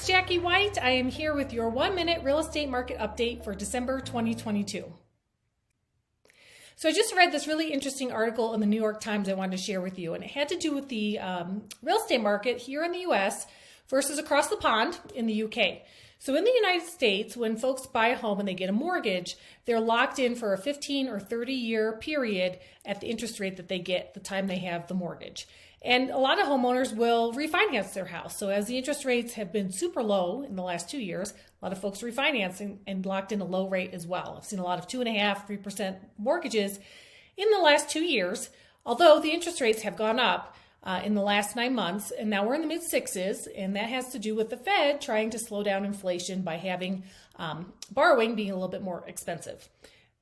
it's Jackie White. I am here with your 1-minute real estate market update for December 2022. So I just read this really interesting article in the New York Times I wanted to share with you, and it had to do with the real estate market here in the US versus across the pond in the UK. So in the United States, when folks buy a home and they get a mortgage, they're locked in for a 15 or 30-year period at the interest rate that they get the time they have the mortgage. And a lot of homeowners will refinance their house. So as the interest rates have been super low in the last 2 years, a lot of folks refinancing and locked in a low rate as well. I've seen a lot of 2.5%, 3% mortgages in the last 2 years, although the interest rates have gone up in the last 9 months, and now we're in the mid sixes, and that has to do with the Fed trying to slow down inflation by having borrowing being a little bit more expensive.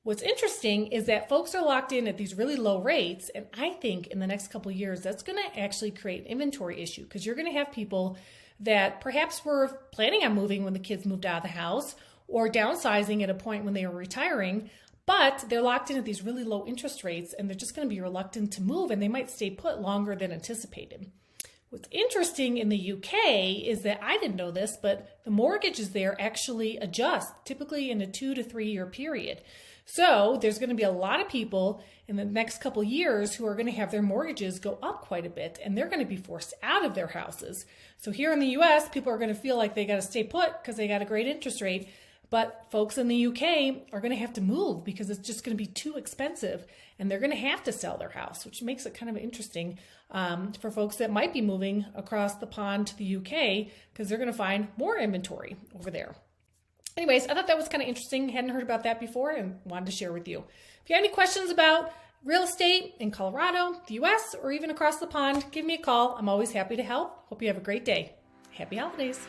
What's interesting is that folks are locked in at these really low rates, and I think in the next couple of years that's going to actually create an inventory issue, because you're going to have people that perhaps were planning on moving when the kids moved out of the house or downsizing at a point when they were retiring, but they're locked in at these really low interest rates and they're just going to be reluctant to move, and they might stay put longer than anticipated. What's interesting in the UK is that I didn't know this, but the mortgages there actually adjust, typically in a 2 to 3 year period. So there's going to be a lot of people in the next couple years who are going to have their mortgages go up quite a bit, and they're going to be forced out of their houses. So here in the US, people are going to feel like they got to stay put because they got a great interest rate. But folks in the UK are going to have to move because it's just going to be too expensive, and they're going to have to sell their house, which makes it kind of interesting for folks that might be moving across the pond to the UK, because they're going to find more inventory over there. Anyways, I thought that was kind of interesting. Hadn't heard about that before and wanted to share with you. If you have any questions about real estate in Colorado, the US, or even across the pond, give me a call. I'm always happy to help. Hope you have a great day. Happy holidays.